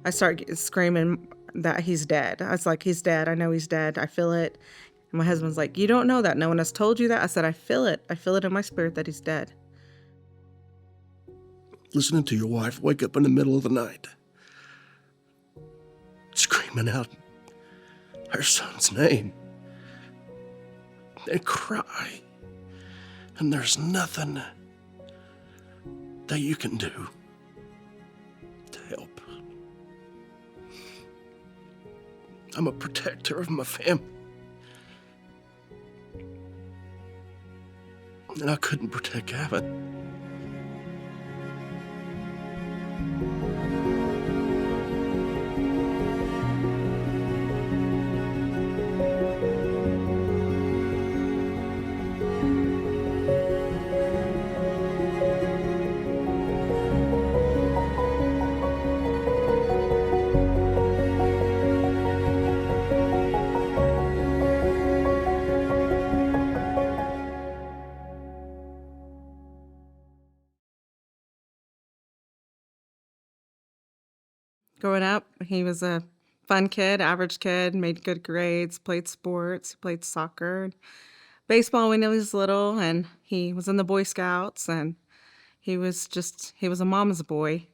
I start screaming that he's dead. I was like, he's dead. I know he's dead. I feel it. And my husband's like, you don't know that. No one has told you that. I said, I feel it. I feel it in my spirit that he's dead. Listening to your wife wake up in the middle of the night, screaming out her son's name, and cry. And there's nothing that you can do to help. I'm a protector of my family. And I couldn't protect Gavin. Growing up, he was a fun kid, average kid, made good grades, played sports, played soccer, baseball when he was little, and he was in the Boy Scouts, and he was a mama's boy.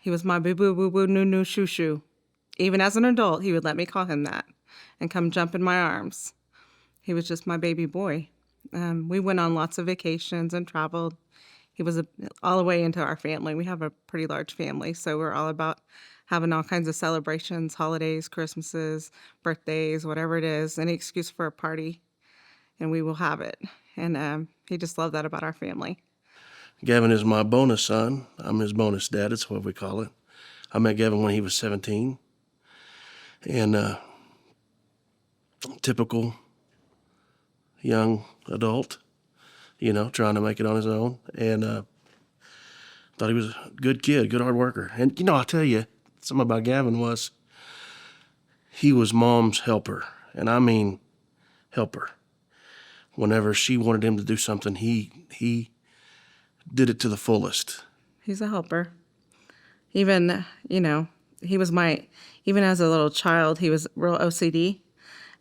He was my boo-boo, noo-noo, shoo-shoo. Even as an adult, he would let me call him that and come jump in my arms. He was just my baby boy. We went on lots of vacations and traveled. He was all the way into our family. We have a pretty large family, so we're all about having all kinds of celebrations, holidays, Christmases, birthdays, whatever it is, any excuse for a party, and we will have it. And he just loved that about our family. Gavin is my bonus son. I'm his bonus dad, that's what we call it. I met Gavin when he was 17. And typical young adult, trying to make it on his own. And thought he was a good kid, good hard worker. And, I'll tell you, something about Gavin was he was mom's helper. And I mean helper. Whenever she wanted him to do something, he did it to the fullest. He's a helper. Even, he was even as a little child, he was real OCD.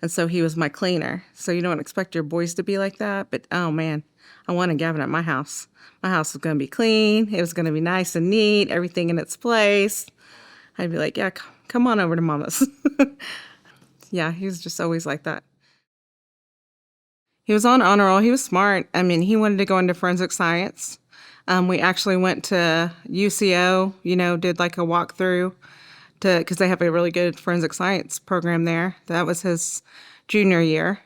And so he was my cleaner. So you don't expect your boys to be like that. But, oh, man, I wanted Gavin at my house. My house was going to be clean. It was going to be nice and neat, everything in its place. I'd be like, yeah, come on over to Mama's. Yeah, he was just always like that. He was on honor roll. He was smart. I mean, he wanted to go into forensic science. We actually went to UCO, did like a walkthrough because they have a really good forensic science program there. That was his junior year.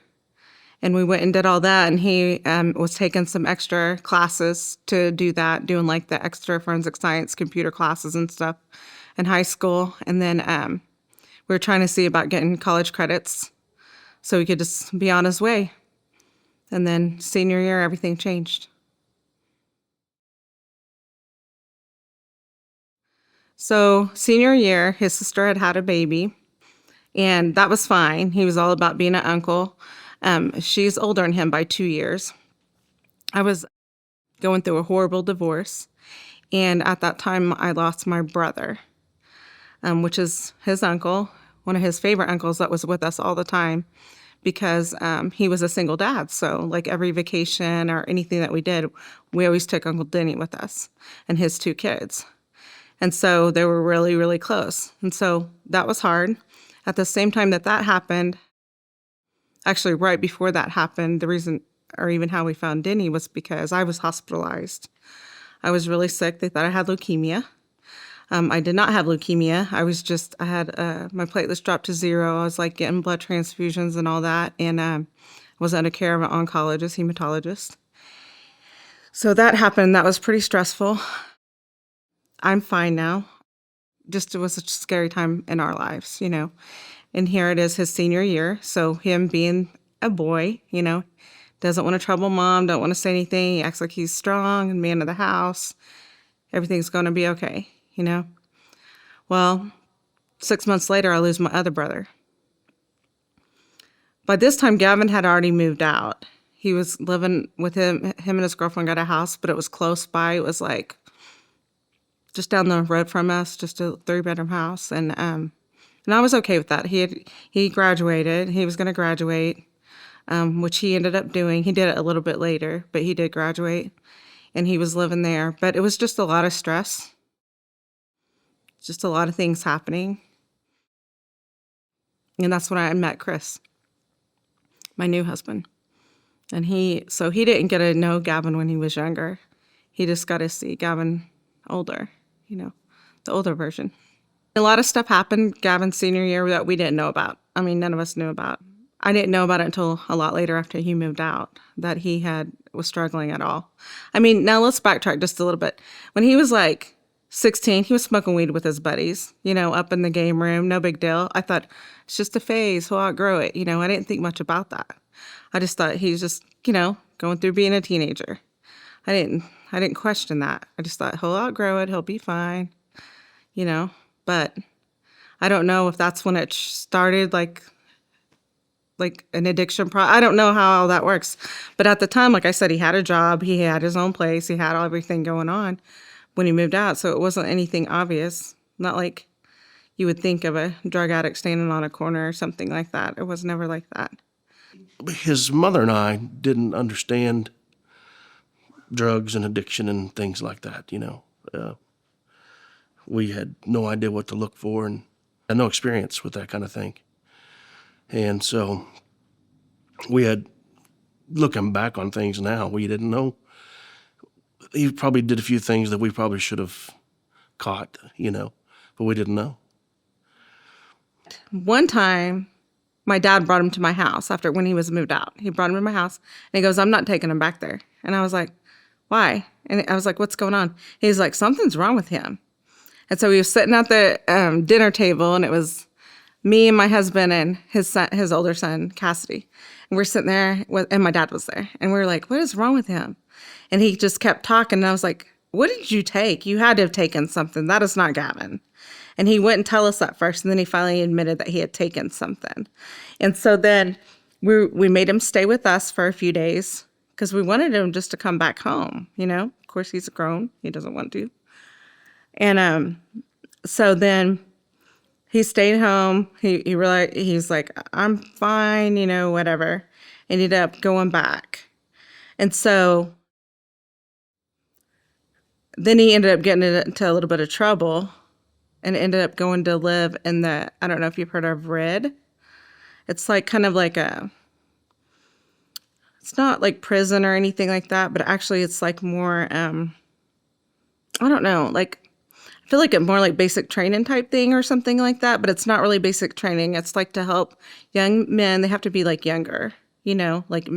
And we went and did all that, and he was taking some extra classes to do that, doing like the extra forensic science computer classes and stuff in high school. And then we were trying to see about getting college credits so he could just be on his way. And then senior year, everything changed. So senior year, his sister had had a baby, and that was fine. He was all about being an uncle. She's older than him by 2 years. I was going through a horrible divorce, and at that time, I lost my brother, which is his uncle, one of his favorite uncles that was with us all the time, because he was a single dad. So like every vacation or anything that we did, we always took Uncle Denny with us and his 2 kids. And so they were really, really close. And so that was hard. At the same time that happened, actually right before that happened, the reason, or even how we found Denny, was because I was hospitalized. I was really sick. They thought I had leukemia. I did not have leukemia. I had my platelets dropped to 0. I was like getting blood transfusions and all that. And I was under care of an oncologist, hematologist. So that happened. That was pretty stressful. I'm fine now. Just it was a scary time in our lives, And here it is, his senior year. So him being a boy, doesn't want to trouble mom, don't want to say anything. He acts like he's strong and man of the house. Everything's going to be okay, Well, 6 months later, I lose my other brother. By this time, Gavin had already moved out. He was living with him and his girlfriend got a house, but it was close by. It was like just down the road from us, just a 3-bedroom house. And I was okay with that. He graduated. He was going to graduate, which he ended up doing. He did it a little bit later, but he did graduate, and he was living there. But it was just a lot of stress, just a lot of things happening. And that's when I met Chris, my new husband. And he didn't get to know Gavin when he was younger. He just got to see Gavin older, the older version. A lot of stuff happened Gavin's senior year that we didn't know about. I mean, none of us knew about. I didn't know about it until a lot later after he moved out, that he was struggling at all. I mean, now let's backtrack just a little bit. When he was like 16, he was smoking weed with his buddies, up in the game room, no big deal. I thought, it's just a phase, he'll outgrow it. I didn't think much about that. I just thought he was just, going through being a teenager. I didn't question that. I just thought he'll outgrow it, he'll be fine, But I don't know if that's when it started, like an addiction I don't know how all that works. But at the time, like I said, he had a job, he had his own place, he had everything going on when he moved out. So it wasn't anything obvious. Not like you would think of a drug addict standing on a corner or something like that. It was never like that. His mother and I didn't understand drugs and addiction and things like that, we had no idea what to look for and had no experience with that kind of thing. And so we had, looking back on things now, we didn't know. He probably did a few things that we probably should have caught, but we didn't know. One time, my dad brought him to my house when he was moved out. He brought him to my house, and he goes, I'm not taking him back there. And I was like, why? And I was like, what's going on? He's like, something's wrong with him. And so we were sitting at the dinner table, and it was me and my husband and his older son, Cassidy. And we're sitting there, and my dad was there. And we were like, what is wrong with him? And he just kept talking, and I was like, what did you take? You had to have taken something. That is not Gavin. And he wouldn't tell us that first, and then he finally admitted that he had taken something. And so then we made him stay with us for a few days because we wanted him just to come back home, Of course, he's grown. He doesn't want to. And so then he stayed home. He realized, he's like, I'm fine, whatever. Ended up going back. And so then he ended up getting into a little bit of trouble and ended up going to live in I don't know if you've heard of RED. It's like kind of like it's not like prison or anything like that, but actually it's like more, I don't know, like, I feel like it's more like basic training type thing or something like that, but it's not really basic training. It's like to help young men. They have to be like younger, like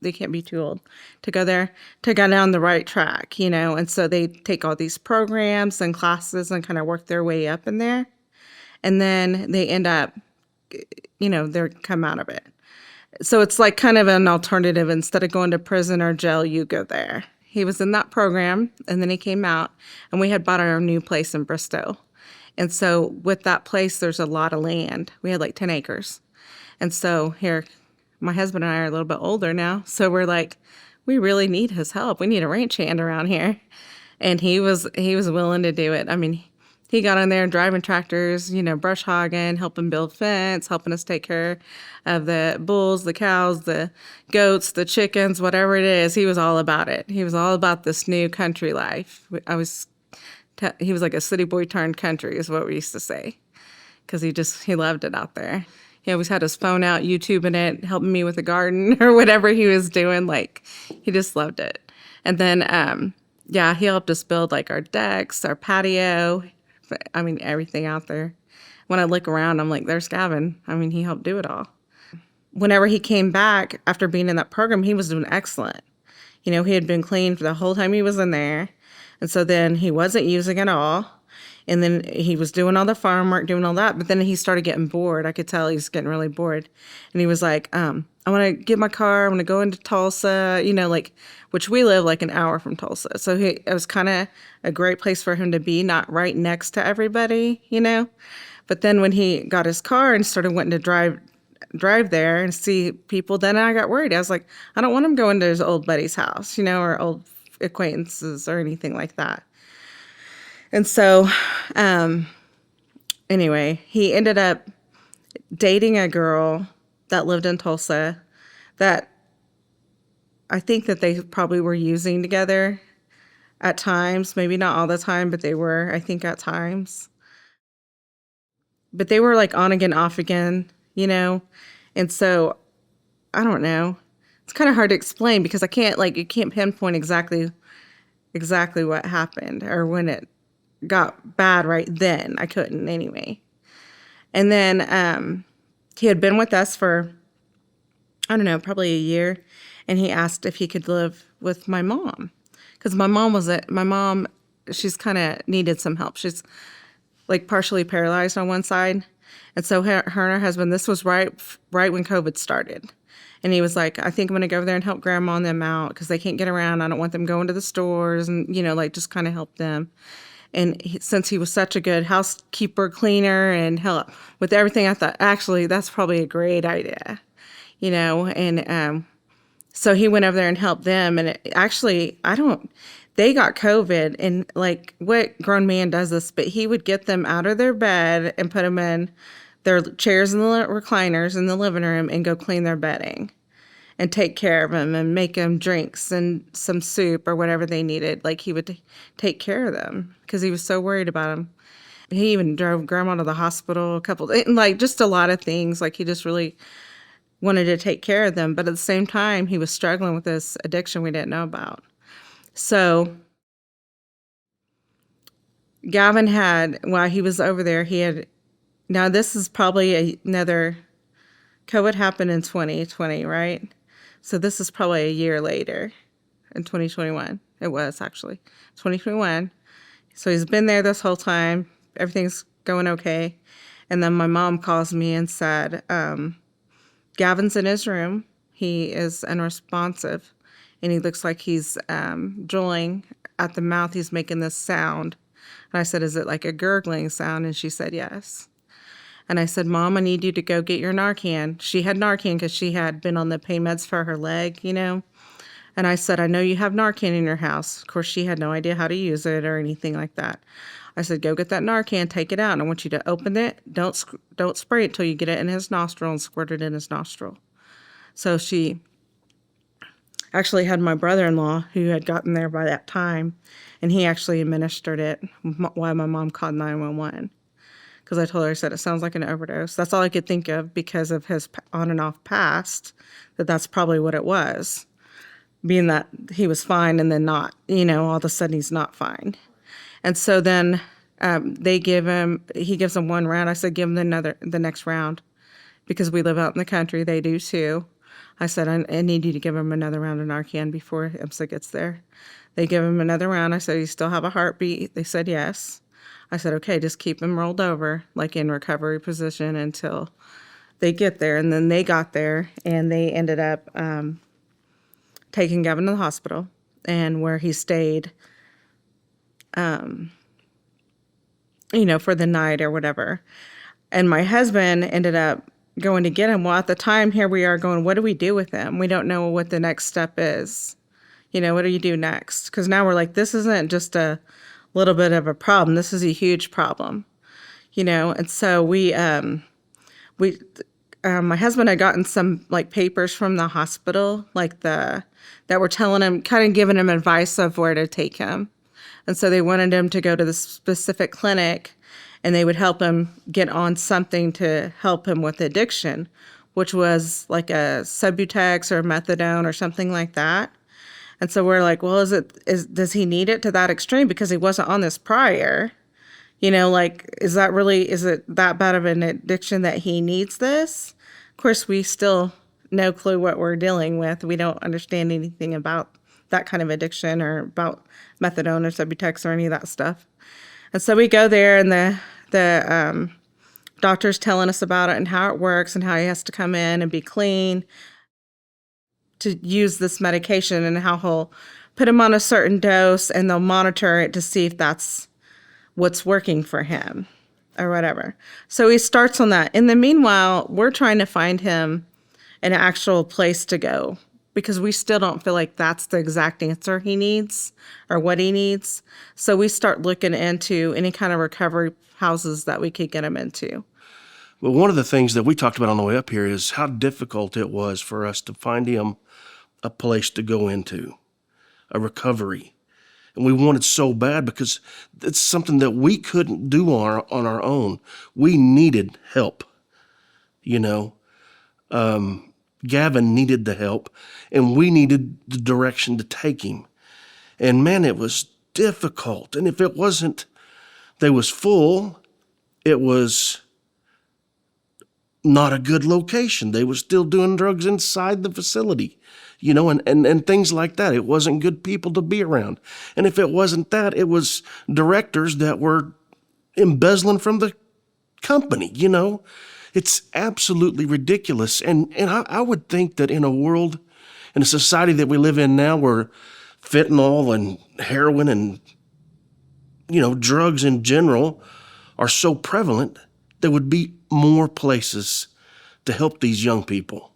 they can't be too old to go there, to go down the right track, and so they take all these programs and classes and kind of work their way up in there. And then they end up, they come out of it. So it's like kind of an alternative. Instead of going to prison or jail, you go there. He was in that program, and then he came out, and we had bought our new place in Bristow. And so with that place, there's a lot of land. We had like 10 acres. And so here, my husband and I are a little bit older now, so we're like, we really need his help. We need a ranch hand around here. And he was willing to do it. I mean, he got in there driving tractors, brush hogging, helping build fence, helping us take care of the bulls, the cows, the goats, the chickens, whatever it is. He was all about it. He was all about this new country life. He was like a city boy turned country is what we used to say, because he loved it out there. He always had his phone out, YouTubing it, helping me with the garden or whatever he was doing. Like, he just loved it. And then, he helped us build like our decks, our patio. I mean, everything out there. When I look around, I'm like, there's Gavin. I mean, he helped do it all. Whenever he came back after being in that program, he was doing excellent. He had been clean for the whole time he was in there. And so then he wasn't using at all. And then he was doing all the farm work, doing all that. But then he started getting bored. I could tell he was getting really bored. And he was like, I want to get my car. I want to go into Tulsa, which we live like an hour from Tulsa. So it was kind of a great place for him to be, not right next to everybody, But then when he got his car and started wanting to drive there and see people, then I got worried. I was like, I don't want him going to his old buddy's house, or old acquaintances or anything like that. And so, anyway, he ended up dating a girl that lived in Tulsa that I think that they probably were using together at times, maybe not all the time, but they were, I think, at times. But they were like on again, off again, you know? And so, I don't know. It's kind of hard to explain because I can't, like, you can't pinpoint exactly what happened or when it got bad right then. I couldn't anyway. And then he had been with us for, I don't know, probably a year. And he asked if he could live with my mom. Because my mom, she's kind of needed some help. She's like partially paralyzed on one side. And so her and her husband, this was right when COVID started. And he was like, I think I'm going to go over there and help grandma and them out because they can't get around. I don't want them going to the stores and, you know, like just kind of help them. And since he was such a good housekeeper, cleaner, and help with everything, I thought, actually, that's probably a great idea, you know. And so he went over there and helped them. And they got COVID. And like, what grown man does this? But he would get them out of their bed and put them in their chairs and the recliners in the living room and go clean their bedding and take care of them and make them drinks and some soup or whatever they needed. Like he would take care of them because he was so worried about them. He even drove grandma to the hospital like just a lot of things. Like he just really wanted to take care of them. But at the same time, he was struggling with this addiction we didn't know about. So Gavin while he was over there, now this is probably another, COVID happened in 2020, right? So this is probably a year later in 2021. It was actually 2021. So he's been there this whole time. Everything's going okay. And then my mom calls me and said, Gavin's in his room. He is unresponsive and he looks like he's drooling at the mouth. He's making this sound. And I said, is it like a gurgling sound? And she said, yes. And I said, Mom, I need you to go get your Narcan. She had Narcan because she had been on the pain meds for her leg, you know. And I said, I know you have Narcan in your house. Of course, she had no idea how to use it or anything like that. I said, go get that Narcan, take it out. And I want you to open it. Don't spray it till you get it in his nostril and squirt it in his nostril. So she actually had my brother-in-law who had gotten there by that time. And he actually administered it while my mom called 911. Because I told her, I said, it sounds like an overdose. That's all I could think of because of his on and off past, that's probably what it was. Being that he was fine and then not, you know, all of a sudden he's not fine. And so then he gives him one round. I said, give him the next round because we live out in the country. They do too. I said, I need you to give him another round of Narcan before IMSA gets there. They give him another round. I said, you still have a heartbeat? They said, yes. I said, okay, just keep him rolled over, like in recovery position until they get there. And then they got there and they ended up taking Gavin to the hospital and where he stayed, you know, for the night or whatever. And my husband ended up going to get him. Well, at the time, here we are going, what do we do with him? We don't know what the next step is. You know, what do you do next? Because now we're like, this isn't just a little bit of a problem. This is a huge problem, you know? And so my husband had gotten some like papers from the hospital, like that were telling him, kind of giving him advice of where to take him. And so they wanted him to go to the specific clinic and they would help him get on something to help him with addiction, which was like a Subutex or methadone or something like that. And so we're like, well, does he need it to that extreme? Because he wasn't on this prior, you know, like, is it that bad of an addiction that he needs this? Of course, we still no clue what we're dealing with. We don't understand anything about that kind of addiction or about methadone or Subutex or any of that stuff. And so we go there and the doctor's telling us about it and how it works and how he has to come in and be clean to use this medication and how he'll put him on a certain dose and they'll monitor it to see if that's what's working for him or whatever. So he starts on that. In the meanwhile, we're trying to find him an actual place to go because we still don't feel like that's the exact answer he needs or what he needs. So we start looking into any kind of recovery houses that we could get him into. Well, one of the things that we talked about on the way up here is how difficult it was for us to find him a place to go into, a recovery. And we wanted so bad because it's something that we couldn't do on our own. We needed help, you know. Gavin needed the help, and we needed the direction to take him. And man, it was difficult. And if it wasn't, they was full, it was not a good location. They were still doing drugs inside the facility, you know, and things like that. It wasn't good people to be around. And if it wasn't that, it was directors that were embezzling from the company, you know. It's absolutely ridiculous. And I would think that in a world, in a society that we live in now where fentanyl and heroin and, you know, drugs in general are so prevalent, there would be more places to help these young people,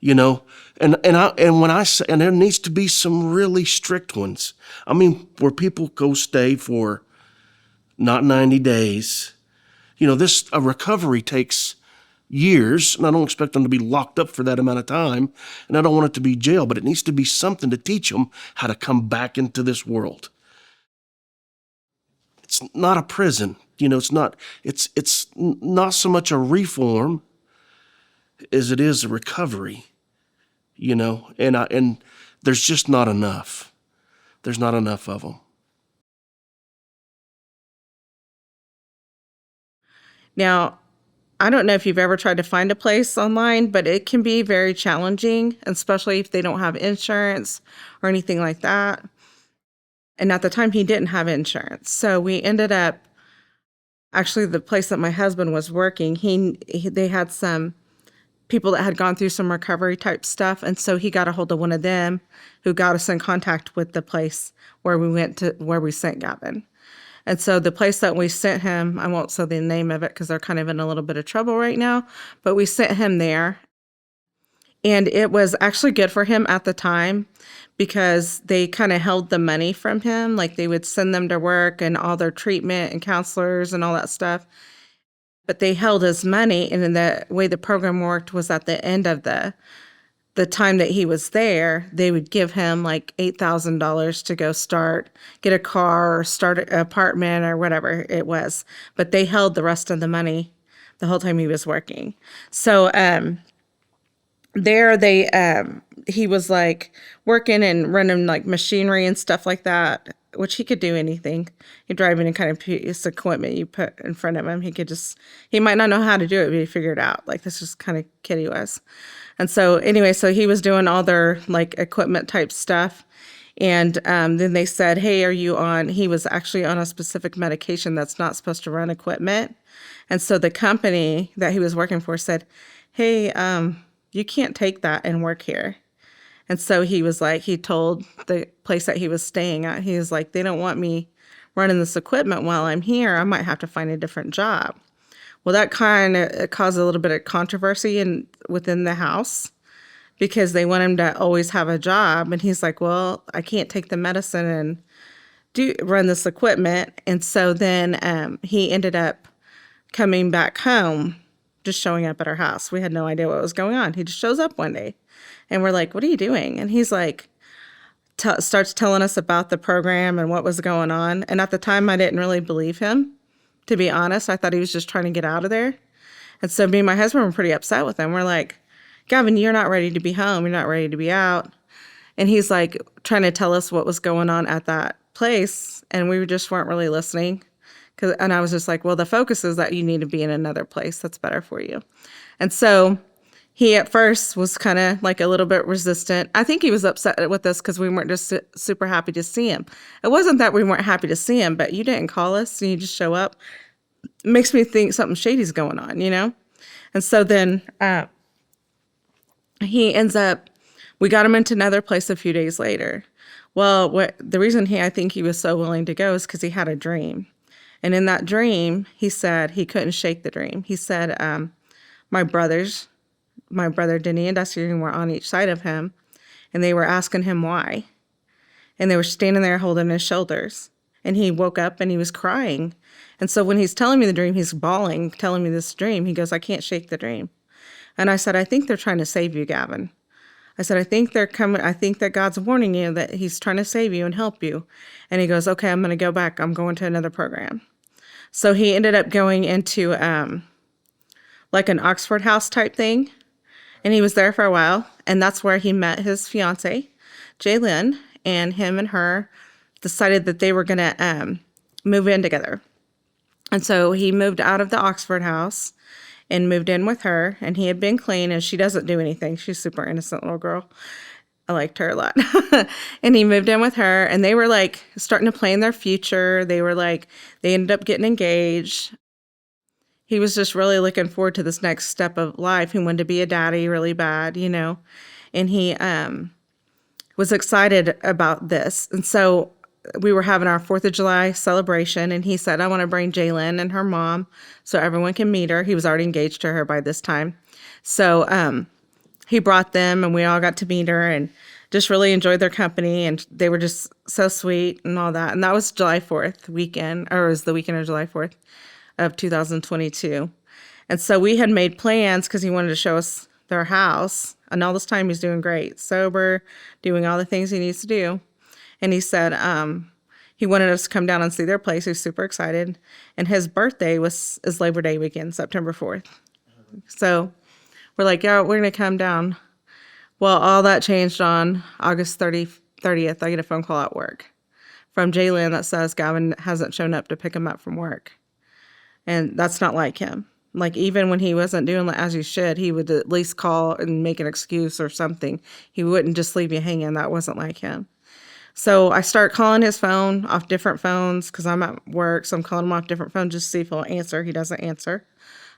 you know, and when I say, and there needs to be some really strict ones. I mean, where people go stay for not 90 days, you know, a recovery takes years, and I don't expect them to be locked up for that amount of time, and I don't want it to be jail, but it needs to be something to teach them how to come back into this world. It's not a prison. You know, it's not so much a reform as it is a recovery, you know, and there's just not enough. There's not enough of them. Now, I don't know if you've ever tried to find a place online, but it can be very challenging, especially if they don't have insurance or anything like that. And at the time, he didn't have insurance. So we ended up, actually, the place that my husband was working, they had some people that had gone through some recovery type stuff. And so he got a hold of one of them who got us in contact with the place where we sent Gavin. And so the place that we sent him, I won't say the name of it because they're kind of in a little bit of trouble right now, but we sent him there. And it was actually good for him at the time because they kind of held the money from him. Like they would send them to work and all their treatment and counselors and all that stuff. But they held his money. And then the way the program worked was at the end of the time that he was there, they would give him like $8,000 to go get a car or start an apartment or whatever it was. But they held the rest of the money the whole time he was working. So, he was like working and running like machinery and stuff like that, which he could do anything. He'd drive any kind of piece of equipment you put in front of him. He might not know how to do it, but he figured it out. Like, this is kind of kid he was. And so anyway, so he was doing all their like equipment type stuff. And then they said, hey, he was actually on a specific medication that's not supposed to run equipment. And so the company that he was working for said, hey, you can't take that and work here. And so he told the place that he was staying at, he was like, they don't want me running this equipment while I'm here. I might have to find a different job. Well, that kind of caused a little bit of controversy within the house because they want him to always have a job. And he's like, well, I can't take the medicine and run this equipment. And so then he ended up coming back home, just showing up at our house. We had no idea what was going on. He just shows up one day and we're like, what are you doing? And he's like, starts telling us about the program and what was going on. And at the time, I didn't really believe him. To be honest, I thought he was just trying to get out of there. And so me and my husband were pretty upset with him. We're like, Gavin, you're not ready to be home. You're not ready to be out. And he's like trying to tell us what was going on at that place. And we just weren't really listening. And I was just like, well, the focus is that you need to be in another place that's better for you. And so he at first was kind of like a little bit resistant. I think he was upset with us because we weren't just super happy to see him. It wasn't that we weren't happy to see him, but you didn't call us and you just show up. It makes me think something shady's going on, you know? And so then we got him into another place a few days later. Well, the reason I think he was so willing to go is because he had a dream. And in that dream, he said he couldn't shake the dream. He said, my brother Denny and Dusty were on each side of him. and they were asking him why. And they were standing there holding his shoulders. And he woke up and he was crying. And so when he's telling me the dream, he's bawling, telling me this dream. He goes, I can't shake the dream. And I said, I think they're trying to save you, Gavin. I said, I think they're coming. I think that God's warning you that he's trying to save you and help you. And he goes, okay, I'm going to go back. I'm going to another program. So he ended up going into like an Oxford House type thing. And he was there for a while. And that's where he met his fiance, Jaylyn, and him and her decided that they were going to move in together. And so he moved out of the Oxford House and moved in with her. And he had been clean, and she doesn't do anything. She's a super innocent little girl. I liked her a lot. And he moved in with her, and they were like starting to plan their future. They ended up getting engaged. He was just really looking forward to this next step of life. He wanted to be a daddy really bad, and he was excited about this. And so we were having our 4th of July celebration, and he said, I want to bring Jaylyn and her mom so everyone can meet her. He was already engaged to her by this time. So he brought them, and we all got to meet her and just really enjoyed their company, and they were just so sweet and all that. And that was July 4th weekend, or it was the weekend of July 4th of 2022. And so we had made plans because he wanted to show us their house. And all this time he's doing great, sober, doing all the things he needs to do. And he said he wanted us to come down and see their place. He was super excited. And his birthday is Labor Day weekend, September 4th. So we're like, yeah, we're going to come down. Well, all that changed on August 30th. I get a phone call at work from Jaylyn that says Gavin hasn't shown up to pick him up from work. And that's not like him. Like, even when he wasn't doing as he should, he would at least call and make an excuse or something. He wouldn't just leave you hanging. That wasn't like him. So I start calling his phone off different phones because I'm at work. So I'm calling him off different phones just to see if he'll answer. He doesn't answer.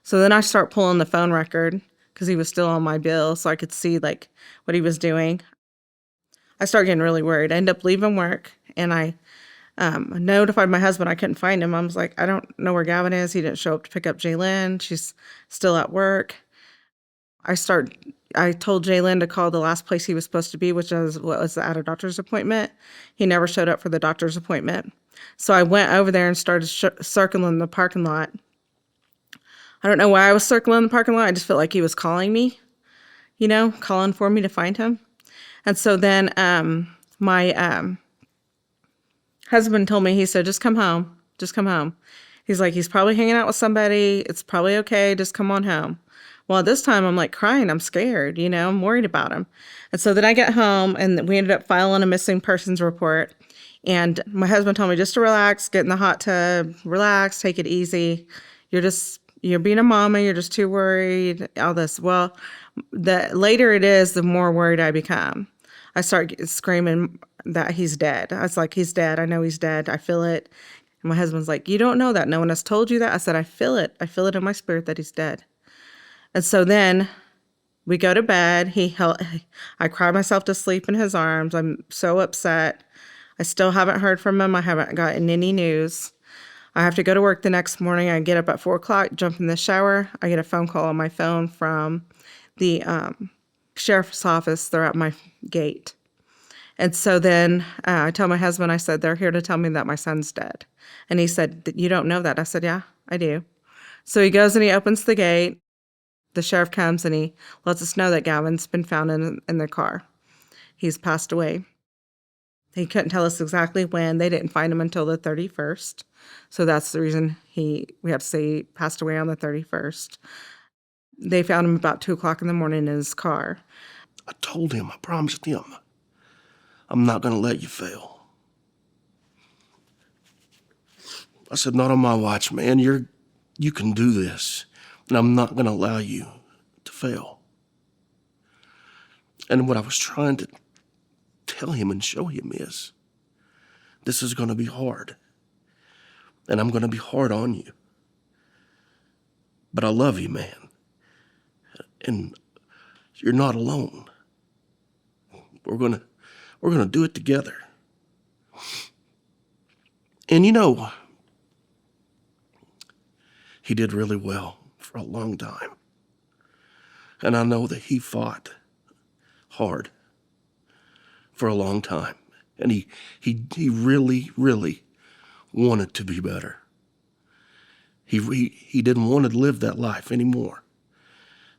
So then I start pulling the phone record because he was still on my bill so I could see like what he was doing. I start getting really worried. I end up leaving work, and I notified my husband I couldn't find him. I was like, I don't know where Gavin is. He didn't show up to pick up Jaylyn. She's still at work. I told Jaylyn to call the last place he was supposed to be, which was at a doctor's appointment. He never showed up for the doctor's appointment. So I went over there and started circling the parking lot. I don't know why I was circling the parking lot. I just felt like he was calling me, calling for me to find him. And so then my husband told me, he said, just come home. Just come home. He's like, he's probably hanging out with somebody. It's probably okay. Just come on home. Well, this time I'm like crying. I'm scared, I'm worried about him. And so then I get home, and we ended up filing a missing persons report. And my husband told me just to relax, get in the hot tub, relax, take it easy. You're being a mama. You're just too worried, all this. Well, the later it is, the more worried I become. I start screaming that he's dead. I was like, he's dead. I know he's dead. I feel it. And my husband's like, you don't know that. No one has told you that. I said, I feel it. I feel it in my spirit that he's dead. And so then we go to bed. I cry myself to sleep in his arms. I'm so upset. I still haven't heard from him. I haven't gotten any news. I have to go to work the next morning. I get up at 4 o'clock, jump in the shower. I get a phone call on my phone from the sheriff's office. They're at my gate. And so then I tell my husband, I said, they're here to tell me that my son's dead. And he said, you don't know that? I said, yeah, I do. So he goes and he opens the gate. The sheriff comes and he lets us know that Gavin's been found in the car. He's passed away. He couldn't tell us exactly when. They didn't find him until the 31st. So that's the reason we have to say he passed away on the 31st. They found him about 2 o'clock in the morning in his car. I told him, I promised him, I'm not going to let you fail. I said, not on my watch, man. You can do this, and I'm not going to allow you to fail. And what I was trying to tell him and show him is, this is going to be hard, and I'm going to be hard on you. But I love you, man, and you're not alone. We're gonna do it together. And he did really well for a long time. And I know that he fought hard. for a long time. And he really, really wanted to be better. He didn't want to live that life anymore.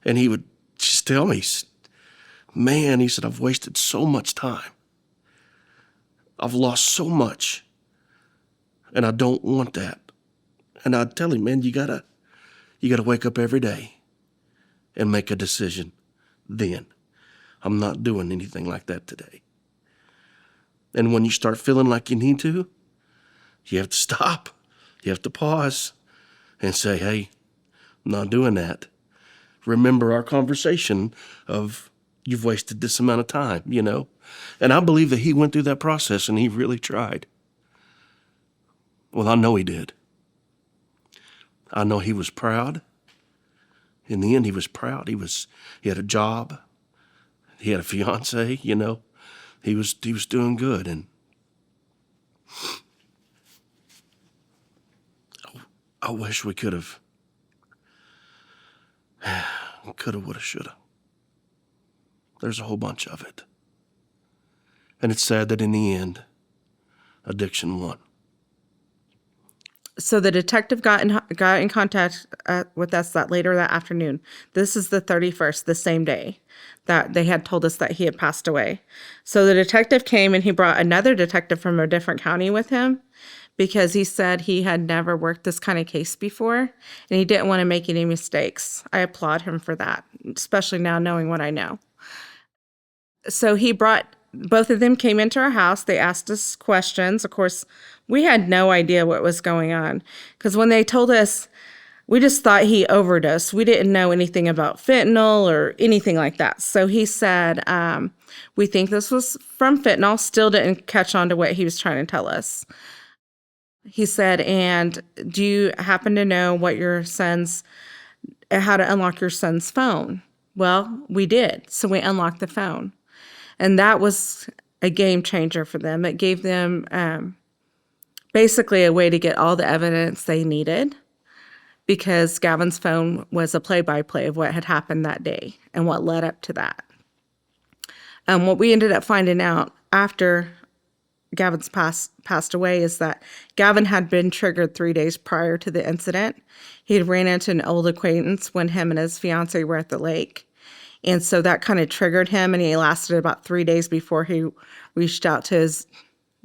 And he would just tell me, man, he said, I've wasted so much time. I've lost so much. And I don't want that. And I'd tell him, man, you gotta wake up every day and make a decision then. I'm not doing anything like that today. And when you start feeling like you need to, you have to stop. You have to pause and say, hey, I'm not doing that. Remember our conversation of you've wasted this amount of time, you know? And I believe that he went through that process and he really tried. Well, I know he did. I know he was proud. In the end, he was proud. He had a job. He had a fiance, you know. He was doing good. And I wish we could have, would have, should have. There's a whole bunch of it. And it's sad that in the end, addiction won. So the detective got in contact with us later that afternoon. This is the 31st, the same day that they had told us that he had passed away. So the detective came and he brought another detective from a different county with him because he said he had never worked this kind of case before and he didn't want to make any mistakes. I applaud him for that, especially now knowing what I know. So both of them came into our house. They asked us questions. Of course, we had no idea what was going on because when they told us, we just thought he overdosed. We didn't know anything about fentanyl or anything like that. So he said, we think this was from fentanyl. Still didn't catch on to what he was trying to tell us. He said, and do you happen to know how to unlock your son's phone? Well, we did. So we unlocked the phone. And that was a game changer for them. It gave them basically a way to get all the evidence they needed because Gavin's phone was a play-by-play of what had happened that day and what led up to that. What we ended up finding out after Gavin's passed away is that Gavin had been triggered 3 days prior to the incident. He had ran into an old acquaintance when him and his fiance were at the lake. And so that kind of triggered him, and he lasted about 3 days before he reached out to his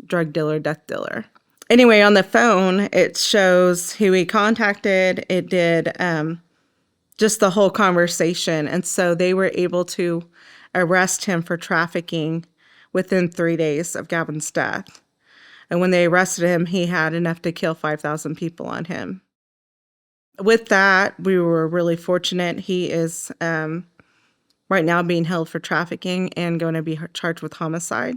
drug dealer, death dealer. Anyway, on the phone, it shows who he contacted. It did just the whole conversation. And so they were able to arrest him for trafficking within 3 days of Gavin's death. And when they arrested him, he had enough to kill 5,000 people on him. With that, we were really fortunate. He is right now being held for trafficking and going to be charged with homicide.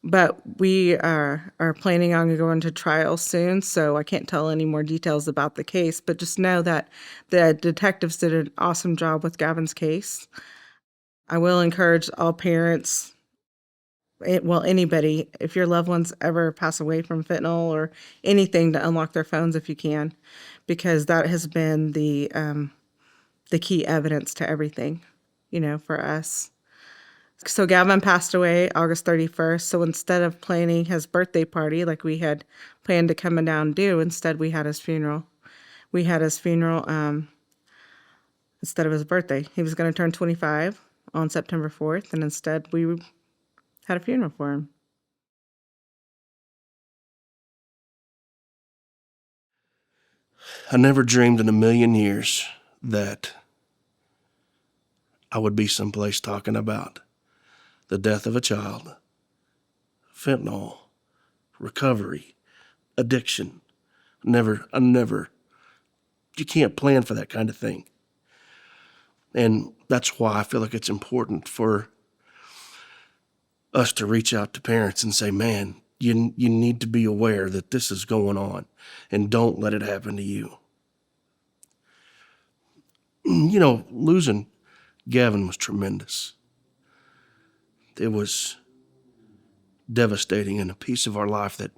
But we are planning on going to trial soon, so I can't tell any more details about the case, but just know that the detectives did an awesome job with Gavin's case. I will encourage all parents, anybody, if your loved ones ever pass away from fentanyl or anything, to unlock their phones if you can, because that has been the key evidence to everything, for us. So Gavin passed away August 31st. So instead of planning his birthday party like we had planned to come down and do, instead we had his funeral. We had his funeral instead of his birthday. He was going to turn 25 on September 4th, and instead we had a funeral for him. I never dreamed in a million years that I would be someplace talking about the death of a child, fentanyl, recovery, addiction. You can't plan for that kind of thing. And that's why I feel like it's important for us to reach out to parents and say, man, you need to be aware that this is going on and don't let it happen to you. Losing Gavin was tremendous. It was devastating and a piece of our life that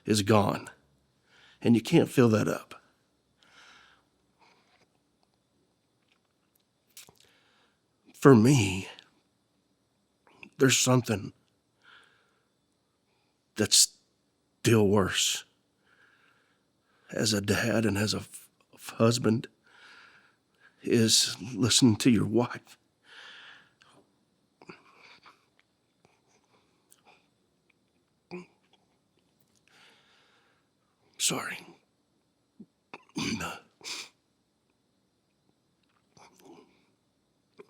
is gone. And you can't fill that up. For me, there's something that's still worse. As a dad and as a husband, is listening to your wife. Sorry.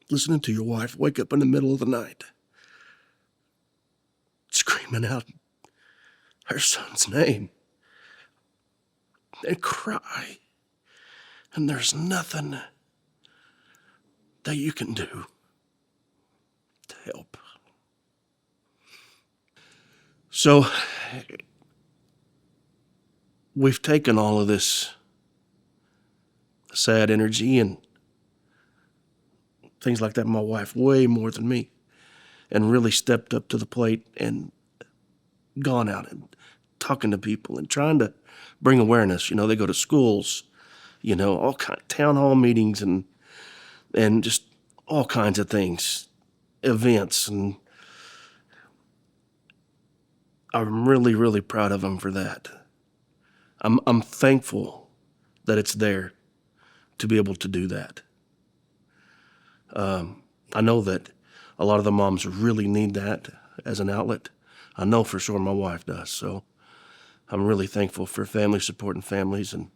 Listening to your wife wake up in the middle of the night, screaming out her son's name, and cry. And there's nothing that you can do to help. So, we've taken all of this sad energy and things like that, my wife, way more than me, and really stepped up to the plate and gone out and talking to people and trying to bring awareness. You know, they go to schools, you know, all kind of town hall meetings and just all kinds of things, events, and I'm really, really proud of them for that. I'm thankful that it's there to be able to do that. I know that a lot of the moms really need that as an outlet. I know for sure my wife does. So I'm really thankful for family supporting families and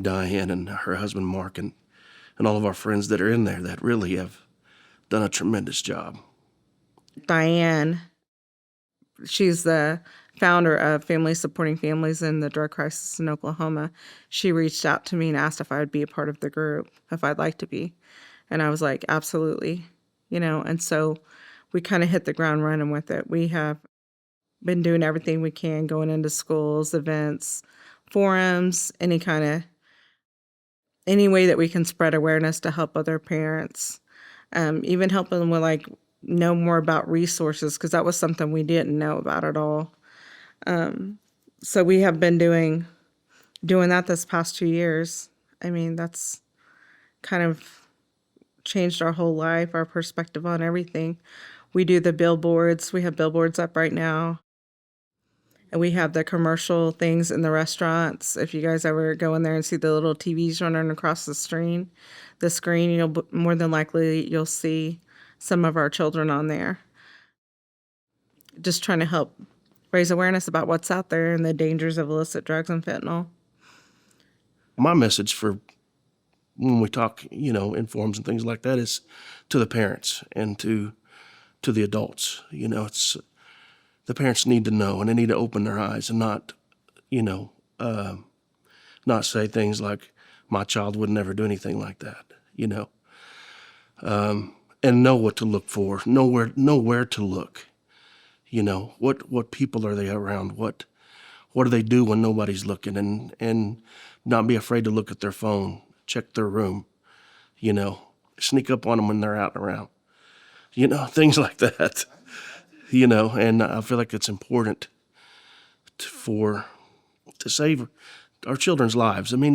Diane and her husband Mark and all of our friends that are in there that really have done a tremendous job. Diane, she's the founder of Family Supporting Families in the Drug Crisis in Oklahoma. She reached out to me and asked if I would be a part of the group, if I'd like to be. And I was like, absolutely, you know. And so we kind of hit the ground running with it. We have been doing everything we can, going into schools, events, forums, any way that we can spread awareness to help other parents. Even helping them with know more about resources, because that was something we didn't know about at all. So we have been doing that this past 2 years. I mean, that's kind of changed our whole life, our perspective on everything. We do the billboards. We have billboards up right now. And we have the commercial things in the restaurants. If you guys ever go in there and see the little TVs running across the screen, more than likely you'll see some of our children on there. Just trying to help raise awareness about what's out there and the dangers of illicit drugs and fentanyl. My message for when we talk, in forums and things like that is to the parents and to the adults. It's the parents need to know, and they need to open their eyes and not say things like, my child would never do anything like that, and know what to look for, know where to look, what people are they around, what do they do when nobody's looking, and not be afraid to look at their phone, check their room, sneak up on them when they're out and around, things like that. And I feel like it's important to save our children's lives. I mean,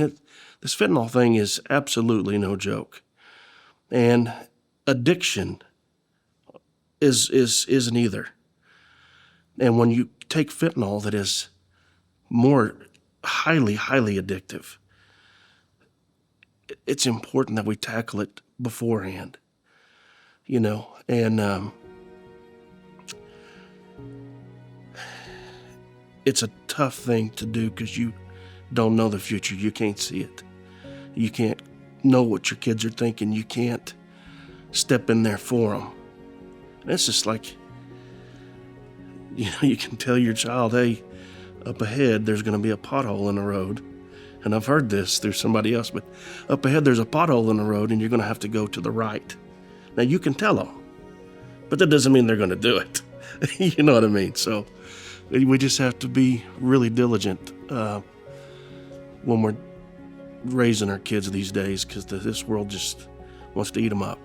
this fentanyl thing is absolutely no joke. And addiction isn't either. And when you take fentanyl that is more highly, highly addictive, it's important that we tackle it beforehand, and it's a tough thing to do because you don't know the future. You can't see it. You can't know what your kids are thinking. You can't step in there for them. And it's just like, you can tell your child, hey, up ahead there's going to be a pothole in the road. And I've heard this through somebody else, but up ahead there's a pothole in the road and you're going to have to go to the right. Now you can tell them, but that doesn't mean they're going to do it. You know what I mean? So we just have to be really diligent when we're raising our kids these days, because this world just wants to eat them up.